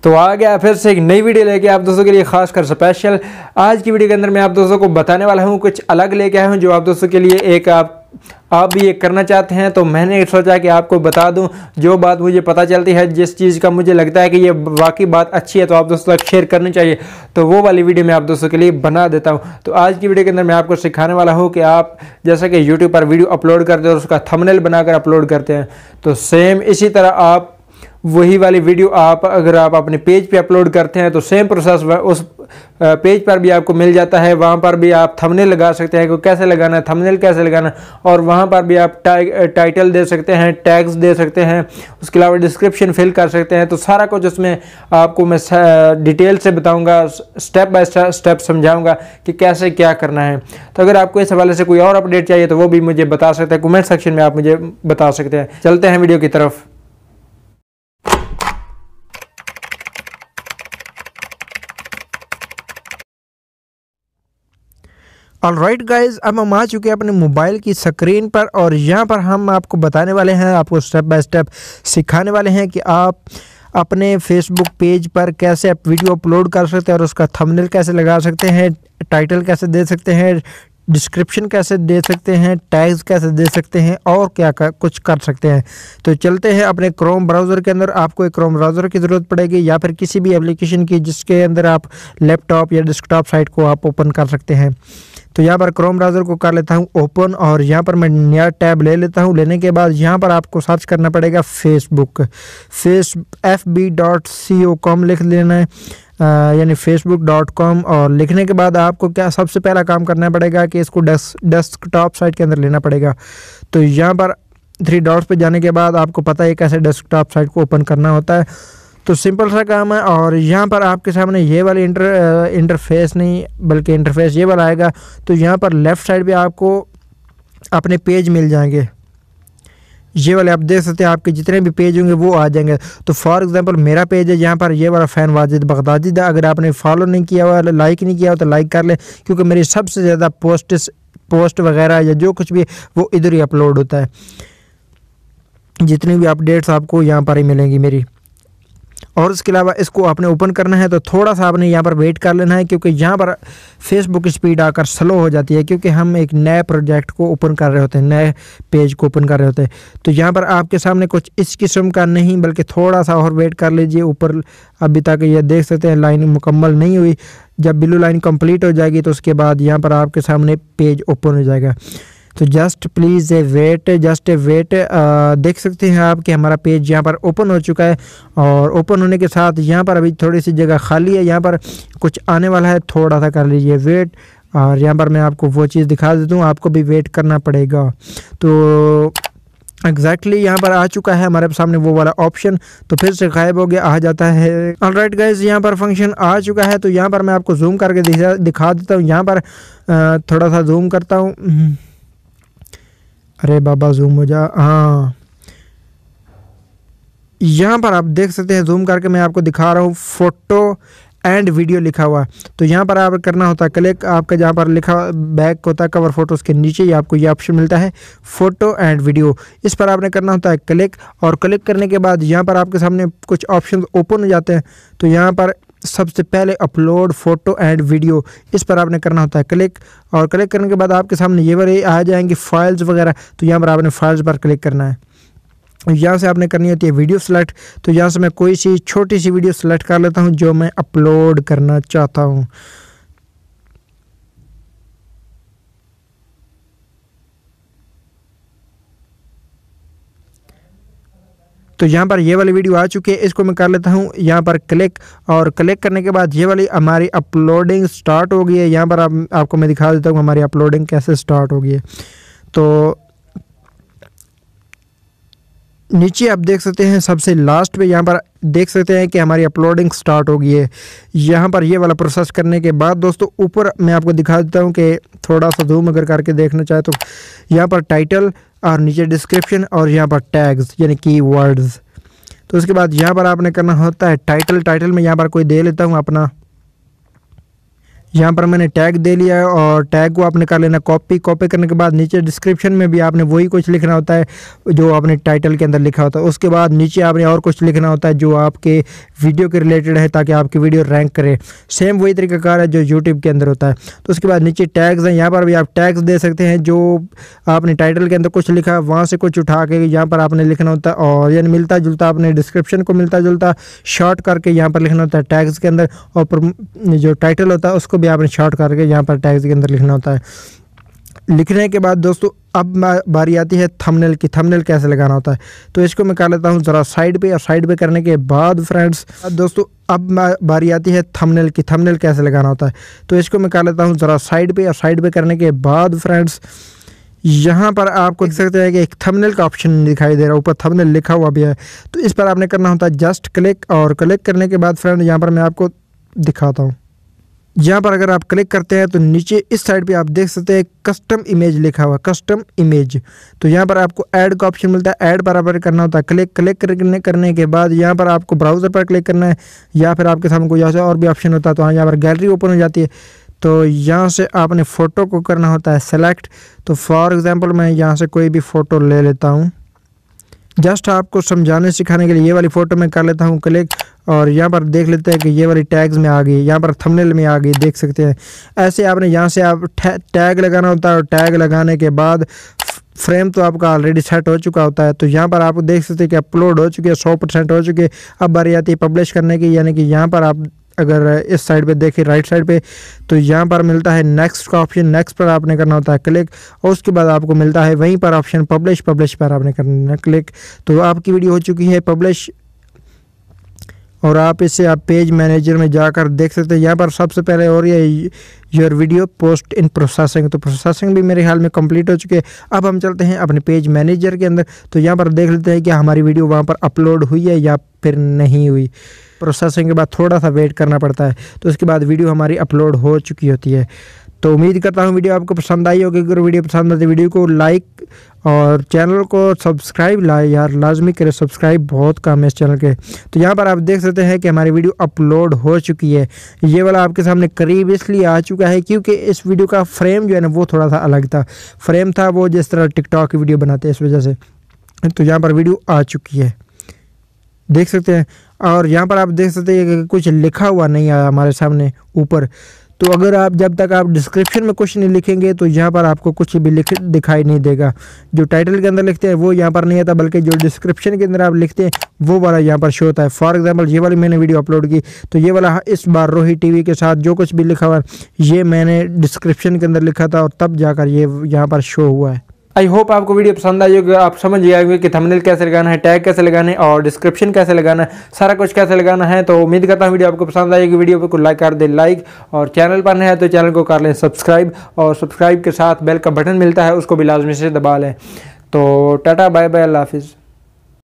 तो आ गया फिर से एक नई वीडियो लेके आप दोस्तों के लिए खास कर स्पेशल। आज की वीडियो के अंदर मैं आप दोस्तों को बताने वाला हूँ, कुछ अलग लेके आया हूँ जो आप दोस्तों के लिए एक आप भी ये करना चाहते हैं। तो मैंने सोचा कि आपको बता दूं जो बात मुझे पता चलती है, जिस चीज़ का मुझे लगता है कि ये वाकई बात अच्छी है तो आप दोस्तों तक शेयर करनी चाहिए, तो वो वाली वीडियो मैं आप दोस्तों के लिए बना देता हूं। तो आज की वीडियो के अंदर मैं आपको सिखाने वाला हूं कि आप जैसा कि यूट्यूब पर वीडियो अपलोड करते हो, उसका थंबनेल बनाकर अपलोड करते हैं, तो सेम इसी तरह आप वही वाली वीडियो अगर आप अपने पेज पे अपलोड करते हैं तो सेम प्रोसेस उस पेज पर भी आपको मिल जाता है। वहाँ पर भी आप थंबनेल लगा सकते हैं कि कैसे लगाना है, थंबनेल कैसे लगाना है, और वहाँ पर भी आप टाइटल दे सकते हैं, टैग्स दे सकते हैं, उसके अलावा डिस्क्रिप्शन फिल कर सकते हैं। तो सारा कुछ उसमें आपको मैं डिटेल से बताऊँगा, स्टेप बाय स्टेप समझाऊँगा कि कैसे क्या करना है। तो अगर आपको इस हवाले से कोई और अपडेट चाहिए तो वो भी मुझे बता सकते हैं, कमेंट सेक्शन में आप मुझे बता सकते हैं। चलते हैं वीडियो की तरफ। ऑलराइट गाइज, अब हम आ चुके हैं अपने मोबाइल की स्क्रीन पर और यहाँ पर हम आपको बताने वाले हैं, आपको स्टेप बाय स्टेप सिखाने वाले हैं कि आप अपने फेसबुक पेज पर कैसे आप वीडियो अपलोड कर सकते हैं और उसका थंबनेल कैसे लगा सकते हैं, टाइटल कैसे दे सकते हैं, डिस्क्रिप्शन कैसे दे सकते हैं, टैग्स कैसे दे सकते हैं और क्या कुछ कर सकते हैं। तो चलते हैं अपने क्रोम ब्राउज़र के अंदर। आपको एक क्रोम ब्राउज़र की ज़रूरत पड़ेगी या फिर किसी भी एप्लीकेशन की जिसके अंदर आप लैपटॉप या डेस्कटॉप साइट को आप ओपन कर सकते हैं। तो यहाँ पर क्रोम ब्राउज़र को कर लेता हूँ ओपन और यहाँ पर मैं नया टैब ले लेता हूँ। लेने के बाद यहाँ पर आपको सर्च करना पड़ेगा फेसबुक, fb.co.com लिख लेना है, यानी facebook.com। और लिखने के बाद आपको क्या सबसे पहला काम करना पड़ेगा कि इसको डेस्कटॉप साइट के अंदर लेना पड़ेगा। तो यहाँ पर 3 डॉट्स पे जाने के बाद आपको पता है कैसे डेस्कटॉप साइट को ओपन करना होता है, तो सिंपल सा काम है। और यहाँ पर आपके सामने ये वाली इंटरफेस नहीं बल्कि इंटरफेस ये वाला आएगा। तो यहाँ पर लेफ़्ट साइड पे आपको अपने पेज मिल जाएंगे, ये वाले आप देख सकते हैं, आपके जितने भी पेज होंगे वो आ जाएंगे। तो फॉर एग्जांपल मेरा पेज है, यहाँ पर ये वाला फ़ैन वाजिद बगदादी था। अगर आपने फॉलो नहीं किया हुआ, लाइक नहीं किया हो तो लाइक कर लें, क्योंकि मेरी सबसे ज़्यादा पोस्ट वगैरह या जो कुछ भी वो इधर ही अपलोड होता है। जितनी भी अपडेट्स आपको यहाँ पर ही मिलेंगी मेरी। और उसके अलावा इसको आपने ओपन करना है तो थोड़ा सा आपने यहाँ पर वेट कर लेना है, क्योंकि यहाँ पर फेसबुक स्पीड आकर स्लो हो जाती है, क्योंकि हम एक नए प्रोजेक्ट को ओपन कर रहे होते हैं, नए पेज को ओपन कर रहे होते हैं। तो यहाँ पर आपके सामने कुछ इस किस्म का नहीं बल्कि थोड़ा सा और वेट कर लीजिए। ऊपर अभी तक ये देख सकते हैं लाइन मुकम्मल नहीं हुई। जब ब्लू लाइन कंप्लीट हो जाएगी तो उसके बाद यहाँ पर आपके सामने पेज ओपन हो जाएगा। तो जस्ट प्लीज़ वेट, देख सकते हैं आप कि हमारा पेज यहाँ पर ओपन हो चुका है। और ओपन होने के साथ यहाँ पर अभी थोड़ी सी जगह खाली है, यहाँ पर कुछ आने वाला है, थोड़ा सा कर लीजिए वेट। और यहाँ पर मैं आपको वो चीज़ दिखा देता हूँ, आपको भी वेट करना पड़ेगा। तो एग्जैक्टली यहाँ पर आ चुका है हमारे सामने वो वाला ऑप्शन, तो फिर से गायब हो गया, आ जाता है। ऑलराइट गाइस, यहाँ पर फंक्शन आ चुका है। तो यहाँ पर मैं आपको जूम करके दिखा देता हूँ। यहाँ पर थोड़ा सा जूम करता हूँ। अरे बाबा जूम हो जा, हाँ यहाँ पर आप देख सकते हैं, जूम करके मैं आपको दिखा रहा हूँ, फ़ोटो एंड वीडियो लिखा हुआ। तो यहाँ पर आप करना होता है क्लिक, आपका जहाँ पर लिखा बैक होता है कवर फोटो, उसके नीचे ही आपको ये ऑप्शन मिलता है फ़ोटो एंड वीडियो। इस पर आपने करना होता है क्लिक, और क्लिक करने के बाद यहाँ पर आपके सामने कुछ ऑप्शन ओपन हो जाते हैं। तो यहाँ पर सबसे पहले अपलोड फ़ोटो एंड वीडियो, इस पर आपने करना होता है क्लिक, और क्लिक करने के बाद आपके सामने ये वाले आ जाएंगे फाइल्स वगैरह। तो यहाँ पर आपने फाइल्स पर क्लिक करना है। यहाँ से आपने करनी होती है वीडियो सेलेक्ट। तो यहाँ से मैं कोई सी छोटी सी वीडियो सेलेक्ट कर लेता हूँ जो मैं अपलोड करना चाहता हूँ। तो यहाँ पर ये वाली वीडियो आ चुकी है, इसको मैं कर लेता हूँ यहाँ पर क्लिक, और क्लिक करने के बाद ये वाली हमारी अपलोडिंग स्टार्ट हो गई है। यहाँ पर आपको मैं दिखा देता हूँ हमारी अपलोडिंग कैसे स्टार्ट हो गई है। तो नीचे आप देख सकते हैं सबसे लास्ट पे यहाँ पर देख सकते हैं कि हमारी अपलोडिंग स्टार्ट हो गई है। यहाँ पर ये वाला प्रोसेस करने के बाद दोस्तों ऊपर मैं आपको दिखा देता हूँ कि थोड़ा सा जूम अगर करके देखना चाहे तो यहाँ पर टाइटल और नीचे डिस्क्रिप्शन और यहाँ पर टैग्स यानी कीवर्ड्स। तो उसके बाद यहाँ पर आपने करना होता है टाइटल में यहाँ पर कोई दे लेता हूँ अपना, यहाँ पर मैंने टैग दे लिया है और टैग को आपने कर लेना कॉपी करने के बाद नीचे डिस्क्रिप्शन में भी आपने वही कुछ लिखना होता है जो आपने टाइटल के अंदर लिखा होता है। उसके बाद नीचे आपने और कुछ लिखना होता है जो आपके वीडियो के रिलेटेड है ताकि आपकी वीडियो रैंक करे। सेम वही तरीकाकार है जो यूट्यूब के अंदर होता है। तो उसके बाद नीचे टैग्स हैं, यहाँ पर भी आप टैग्स दे सकते हैं। जो आपने टाइटल के अंदर कुछ लिखा है वहाँ से कुछ उठा के यहाँ पर आपने लिखना होता है, और यानी मिलता जुलता आपने डिस्क्रिप्शन को मिलता जुलता शॉर्ट करके यहाँ पर लिखना होता है टैग्स के अंदर, और जो टाइटल होता है उसको भी आपने शॉर्ट करके यहाँ पर टैग्स के अंदर लिखना होता है। लिखने के बाद दोस्तों अब बारी आती है थंबनेल की। थंबनेल कैसे लगाना होता है, तो इसको मैं कर लेता हूँ ज़रा साइड पे, और साइड पे करने के बाद फ्रेंड्स दोस्तों अब बारी आती है थंबनेल की। थंबनेल कैसे लगाना होता है, तो इसको मैं कर लेता हूँ ज़रा साइड पे, और साइड पे करने के बाद फ्रेंड्स यहाँ पर आपको देख सकते हैं कि एक थंबनेल का ऑप्शन दिखाई दे रहा है, ऊपर थंबनेल लिखा हुआ भी है। तो इस पर आपने करना होता है जस्ट क्लिक, और क्लिक करने के बाद फ्रेंड यहाँ पर मैं आपको दिखाता हूँ। यहाँ पर अगर आप क्लिक करते हैं तो नीचे इस साइड पे आप देख सकते हैं कस्टम इमेज लिखा हुआ, कस्टम इमेज। तो यहाँ पर आपको ऐड का ऑप्शन मिलता है, ऐड बराबर करना होता है क्लिक करने के बाद यहाँ पर आपको ब्राउज़र पर क्लिक करना है, या फिर आपके सामने कोई ऐसा और भी ऑप्शन होता है तो यहाँ पर गैलरी ओपन हो जाती है। तो यहाँ से आपने फ़ोटो को करना होता है सेलेक्ट। तो फॉर एग्ज़ाम्पल मैं यहाँ से कोई भी फ़ोटो ले लेता हूँ, जस्ट आपको समझाने सिखाने के लिए ये वाली फ़ोटो में कर लेता हूँ क्लिक, और यहाँ पर देख लेते हैं कि ये वाली टैग्स में आ गई, यहाँ पर थंबनेल में आ गई, देख सकते हैं। ऐसे आपने यहाँ से आप टैग लगाना होता है, और टैग लगाने के बाद फ्रेम तो आपका ऑलरेडी सेट हो चुका होता है। तो यहाँ पर आप देख सकते हैं कि अपलोड हो चुके हैं, 100% हो चुके हैं। अब बारी आती है पब्लिश करने की, यानी कि यहाँ पर आप अगर इस साइड पे देखें राइट साइड पे, तो यहाँ पर मिलता है नेक्स्ट का ऑप्शन। नेक्स्ट पर आपने करना होता है क्लिक, और उसके बाद आपको मिलता है वहीं पर ऑप्शन पब्लिश पर आपने करना है क्लिक। तो आपकी वीडियो हो चुकी है पब्लिश, और आप इसे आप पेज मैनेजर में जाकर देख सकते हैं। यहाँ पर सबसे पहले और ये your video post in processing, तो प्रोसेसिंग भी मेरे ख्याल में कंप्लीट हो चुके हैं। अब हम चलते हैं अपने पेज मैनेजर के अंदर। तो यहाँ पर देख लेते हैं कि हमारी वीडियो वहाँ पर अपलोड हुई है या फिर नहीं हुई। प्रोसेसिंग के बाद थोड़ा सा वेट करना पड़ता है, तो उसके बाद वीडियो हमारी अपलोड हो चुकी होती है। तो उम्मीद करता हूँ वीडियो आपको पसंद आई होगी। अगर वीडियो पसंद आती है वीडियो को लाइक और चैनल को सब्सक्राइब यार लाजमी करें, सब्सक्राइब बहुत कम है इस चैनल के। तो यहाँ पर आप देख सकते हैं कि हमारी वीडियो अपलोड हो चुकी है। ये वाला आपके सामने करीब इसलिए आ चुका है क्योंकि इस वीडियो का फ्रेम जो है ना वो थोड़ा सा अलग था। फ्रेम था वो जिस तरह टिकटॉक की वीडियो बनाते हैं, इस वजह से। तो यहाँ पर वीडियो आ चुकी है, देख सकते हैं। और यहाँ पर आप देख सकते हैं कि कुछ लिखा हुआ नहीं आया हमारे सामने ऊपर। तो अगर आप जब तक आप डिस्क्रिप्शन में कुछ नहीं लिखेंगे तो यहाँ पर आपको कुछ भी दिखाई नहीं देगा। जो टाइटल के अंदर लिखते हैं वो यहाँ पर नहीं आता, बल्कि जो डिस्क्रिप्शन के अंदर आप लिखते हैं वो वाला यहाँ पर शो होता है। फॉर एग्जांपल ये वाली मैंने वीडियो अपलोड की, तो ये वाला इस बार रोही टीवी के साथ जो कुछ भी लिखा हुआ है ये मैंने डिस्क्रिप्शन के अंदर लिखा था, और तब जाकर ये यहाँ पर शो हुआ है। आई होप आपको वीडियो पसंद आई होगी। आप समझ गए होंगे कि थंबनेल कैसे लगाना है, टैग कैसे लगाना है, और डिस्क्रिप्शन कैसे लगाना है, सारा कुछ कैसे लगाना है। तो उम्मीद करता हूँ वीडियो आपको पसंद आएगी। वीडियो को लाइक कर दें लाइक, और चैनल पर नए हैं तो चैनल को कर लें सब्सक्राइब, और सब्सक्राइब के साथ बेल का बटन मिलता है उसको भी लाजमी से दबा लें। तो टाटा बाय बाय, अल्लाह हाफिज़।